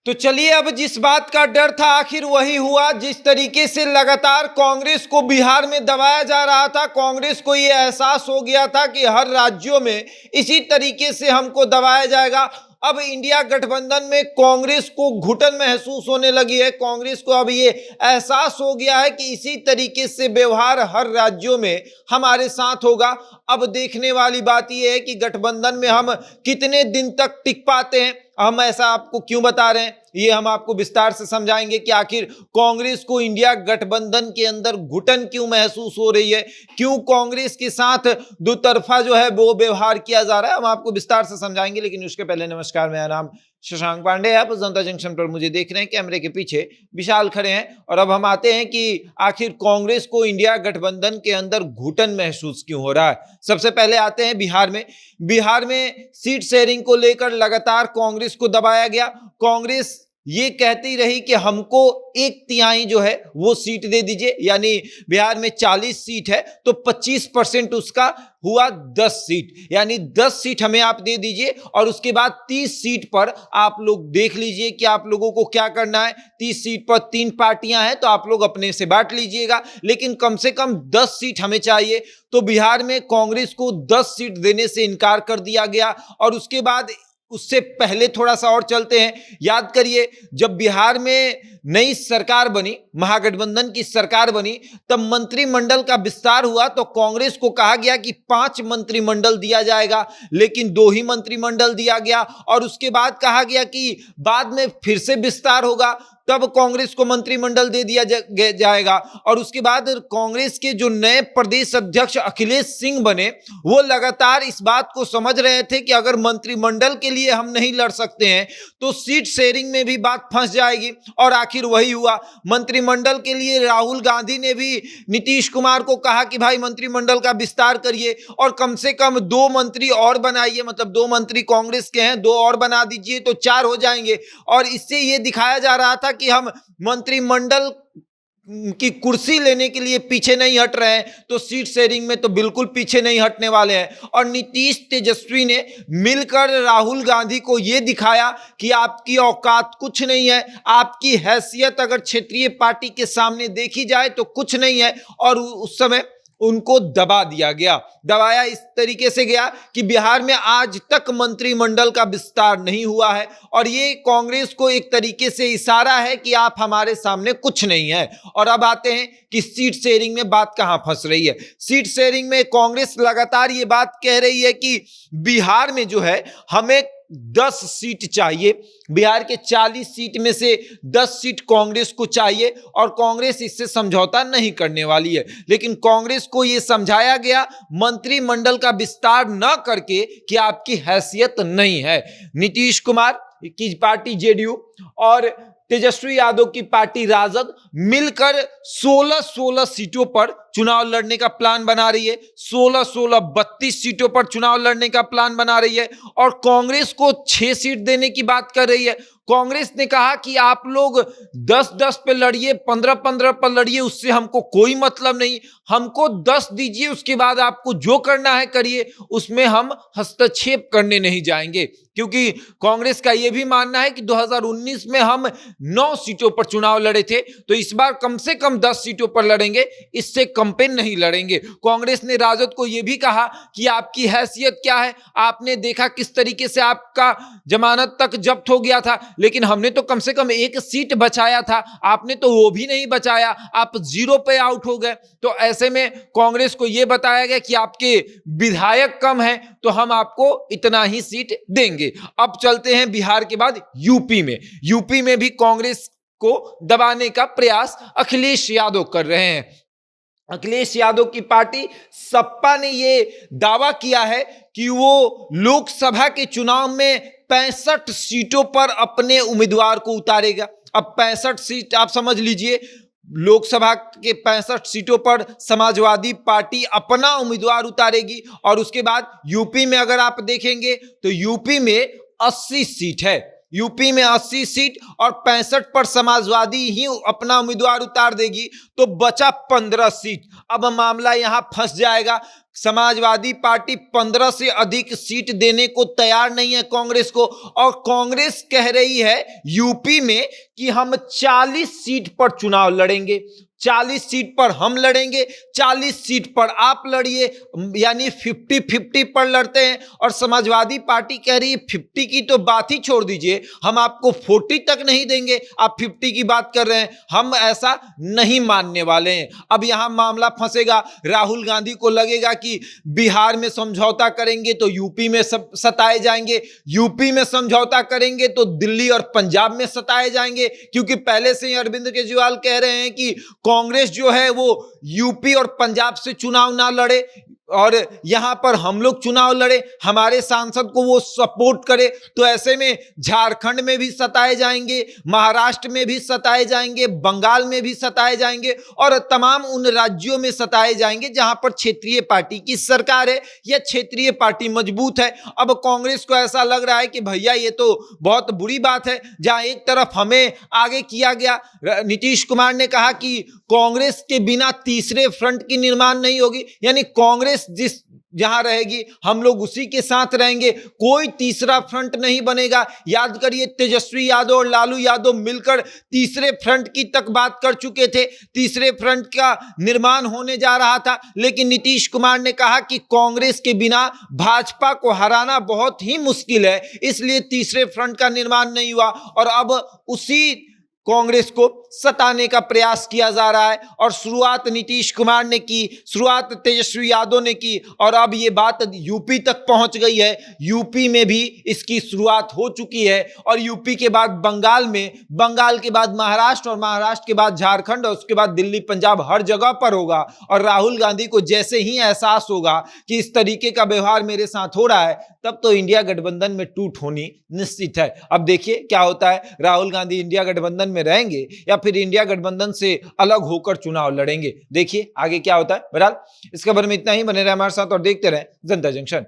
तो चलिए, अब जिस बात का डर था आखिर वही हुआ। जिस तरीके से लगातार कांग्रेस को बिहार में दबाया जा रहा था, कांग्रेस को यह एहसास हो गया था कि हर राज्यों में इसी तरीके से हमको दबाया जाएगा। अब इंडिया गठबंधन में कांग्रेस को घुटन महसूस होने लगी है। कांग्रेस को अब ये एहसास हो गया है कि इसी तरीके से व्यवहार हर राज्यों में हमारे साथ होगा। अब देखने वाली बात यह है कि गठबंधन में हम कितने दिन तक टिक पाते हैं। हम ऐसा आपको क्यों बता रहे हैं, ये हम आपको विस्तार से समझाएंगे कि आखिर कांग्रेस को इंडिया गठबंधन के अंदर घुटन क्यों महसूस हो रही है, क्यों कांग्रेस के साथ दो तरफा जो है वो व्यवहार किया जा रहा है। हम आपको विस्तार से समझाएंगे, लेकिन उसके पहले नमस्कार, मेरा नाम शशांक पांडे है। आप जनता जंक्शन पर मुझे देख रहे हैं, कैमरे के पीछे विशाल खड़े हैं। और अब हम आते हैं कि आखिर कांग्रेस को इंडिया गठबंधन के अंदर घुटन महसूस क्यों हो रहा है। सबसे पहले आते हैं बिहार में। बिहार में सीट शेयरिंग को लेकर लगातार कांग्रेस को दबाया गया। कांग्रेस ये कहती रही कि हमको 1/3 जो है वो सीट दे दीजिए, यानी बिहार में 40 सीट है तो 25% उसका हुआ 10 सीट, यानी 10 सीट हमें आप दे दीजिए। और उसके बाद 30 सीट पर आप लोग देख लीजिए कि आप लोगों को क्या करना है। 30 सीट पर 3 पार्टियां हैं तो आप लोग अपने से बांट लीजिएगा, लेकिन कम से कम 10 सीट हमें चाहिए। तो बिहार में कांग्रेस को 10 सीट देने से इनकार कर दिया गया। और उसके बाद उससे पहले थोड़ा सा और चलते हैं। याद करिए, जब बिहार में नई सरकार बनी, महागठबंधन की सरकार बनी, तब मंत्रिमंडल का विस्तार हुआ तो कांग्रेस को कहा गया कि 5 मंत्रिमंडल दिया जाएगा, लेकिन 2 ही मंत्रिमंडल दिया गया। और उसके बाद कहा गया कि बाद में फिर से विस्तार होगा तब कांग्रेस को मंत्रिमंडल दे दिया जाएगा। और उसके बाद कांग्रेस के जो नए प्रदेश अध्यक्ष अखिलेश सिंह बने, वो लगातार इस बात को समझ रहे थे कि अगर मंत्रिमंडल के लिए हम नहीं लड़ सकते हैं तो सीट शेयरिंग में भी बात फंस जाएगी। और आखिर वही हुआ। मंत्रिमंडल के लिए राहुल गांधी ने भी नीतीश कुमार को कहा कि भाई मंत्रिमंडल का विस्तार करिए और कम से कम 2 मंत्री और बनाइए, मतलब 2 मंत्री कांग्रेस के हैं, 2 और बना दीजिए तो 4 हो जाएंगे। और इससे यह दिखाया जा रहा था कि हम मंत्रिमंडल की कुर्सी लेने के लिए पीछे नहीं हट रहे हैं, तो सीट शेयरिंग में तो बिल्कुल पीछे नहीं हटने वाले हैं। और नीतीश तेजस्वी ने मिलकर राहुल गांधी को यह दिखाया कि आपकी औकात कुछ नहीं है, आपकी हैसियत अगर क्षेत्रीय पार्टी के सामने देखी जाए तो कुछ नहीं है। और उस समय उनको दबा दिया गया। दबाया इस तरीके से गया कि बिहार में आज तक मंत्रिमंडल का विस्तार नहीं हुआ है। और ये कांग्रेस को एक तरीके से इशारा है कि आप हमारे सामने कुछ नहीं है। और अब आते हैं कि सीट शेयरिंग में बात कहां फंस रही है। सीट शेयरिंग में कांग्रेस लगातार ये बात कह रही है कि बिहार में जो है हमें 10 सीट चाहिए। बिहार के 40 सीट में से 10 सीट कांग्रेस को चाहिए और कांग्रेस इससे समझौता नहीं करने वाली है। लेकिन कांग्रेस को यह समझाया गया मंत्रिमंडल का विस्तार न करके कि आपकी हैसियत नहीं है। नीतीश कुमार की पार्टी जेडीयू और तेजस्वी यादव की पार्टी राजद मिलकर 16-16 सीटों पर चुनाव लड़ने का प्लान बना रही है। 16-16 32 सीटों पर चुनाव लड़ने का प्लान बना रही है। और कांग्रेस को 6 सीट देने की बात कर रही है। कांग्रेस ने कहा कि आप लोग 10-10 पे लड़िए, 15-15 पर लड़िए, उससे हमको कोई मतलब नहीं, हमको 10 दीजिए, उसके बाद आपको जो करना है करिए, उसमें हम हस्तक्षेप करने नहीं जाएंगे। क्योंकि कांग्रेस का यह भी मानना है कि 2019 में हम 9 सीटों पर चुनाव लड़े थे, तो इस बार कम से कम 10 सीटों पर लड़ेंगे, इससे कम पे नहीं लड़ेंगे। कांग्रेस ने राजद को यह भी कहा कि आपकी हैसियत क्या है, आपने देखा किस तरीके से आपका जमानत तक जब्त हो गया था, लेकिन हमने तो कम से कम 1 सीट बचाया था, आपने तो वो भी नहीं बचाया, आप 0 पे आउट हो गए। तो ऐसे में कांग्रेस को यह बताया गया कि आपके विधायक कम हैं तो हम आपको इतना ही सीट देंगे। अब चलते हैं बिहार के बाद यूपी में। यूपी में भी कांग्रेस को दबाने का प्रयास अखिलेश यादव कर रहे हैं। अखिलेश यादव की पार्टी सपा ने यह दावा किया है कि वो लोकसभा के चुनाव में 65 सीटों पर अपने उम्मीदवार को उतारेगा। अब 65 सीट आप समझ लीजिए, लोकसभा के 65 सीटों पर समाजवादी पार्टी अपना उम्मीदवार उतारेगी। और उसके बाद यूपी में अगर आप देखेंगे तो यूपी में 80 सीट है। यूपी में 80 सीट और 65 पर समाजवादी ही अपना उम्मीदवार उतार देगी, तो बचा 15 सीट। अब मामला यहां फंस जाएगा। समाजवादी पार्टी 15 से अधिक सीट देने को तैयार नहीं है कांग्रेस को, और कांग्रेस कह रही है यूपी में कि हम 40 सीट पर चुनाव लड़ेंगे, 40 सीट पर हम लड़ेंगे, 40 सीट पर आप लड़िए, यानी 50-50 पर लड़ते हैं। और समाजवादी पार्टी कह रही है 50 की तो बात ही छोड़ दीजिए, हम आपको 40 तक नहीं देंगे, आप 50 की बात कर रहे हैं, हम ऐसा नहीं मानने वाले हैं। अब यहां मामला फंसेगा, राहुल गांधी को लगेगा कि बिहार में समझौता करेंगे तो यूपी में सब सताए जाएंगे, यूपी में समझौता करेंगे तो दिल्ली और पंजाब में सताए जाएंगे, क्योंकि पहले से ही अरविंद केजरीवाल कह रहे हैं कि कांग्रेस जो है वो यूपी और पंजाब से चुनाव ना लड़े और यहां पर हम लोग चुनाव लड़े, हमारे सांसद को वो सपोर्ट करे। तो ऐसे में झारखंड में भी सताए जाएंगे, महाराष्ट्र में भी सताए जाएंगे, बंगाल में भी सताए जाएंगे और तमाम उन राज्यों में सताए जाएंगे जहां पर क्षेत्रीय पार्टी की सरकार है या क्षेत्रीय पार्टी मजबूत है। अब कांग्रेस को ऐसा लग रहा है कि भैया ये तो बहुत बुरी बात है, जहां एक तरफ हमें आगे किया गया, नीतीश कुमार ने कहा कि कांग्रेस के बिना तीसरे फ्रंट की निर्माण नहीं होगी, यानी कांग्रेस जिस जहां रहेगी हम लोग उसी के साथ रहेंगे, कोई तीसरा फ्रंट नहीं बनेगा। याद करिए तेजस्वी यादव और लालू यादव मिलकर तीसरे फ्रंट की तक बात कर चुके थे, तीसरे फ्रंट का निर्माण होने जा रहा था, लेकिन नीतीश कुमार ने कहा कि कांग्रेस के बिना भाजपा को हराना बहुत ही मुश्किल है, इसलिए तीसरे फ्रंट का निर्माण नहीं हुआ और अब उसी कांग्रेस को सताने का प्रयास किया जा रहा है। और शुरुआत नीतीश कुमार ने की, शुरुआत तेजस्वी यादव ने की और अब ये बात यूपी तक पहुंच गई है। यूपी में भी इसकी शुरुआत हो चुकी है और यूपी के बाद बंगाल में, बंगाल के बाद महाराष्ट्र और महाराष्ट्र के बाद झारखंड और उसके बाद दिल्ली पंजाब, हर जगह पर होगा। और राहुल गांधी को जैसे ही एहसास होगा कि इस तरीके का व्यवहार मेरे साथ हो रहा है, तब तो इंडिया गठबंधन में टूट होनी निश्चित है। अब देखिए क्या होता है, राहुल गांधी इंडिया गठबंधन में रहेंगे या फिर इंडिया गठबंधन से अलग होकर चुनाव लड़ेंगे। देखिए आगे क्या होता है। बहरहाल इस खबर में इतना ही, बने रहे हमारे साथ और देखते रहें जनता जंक्शन।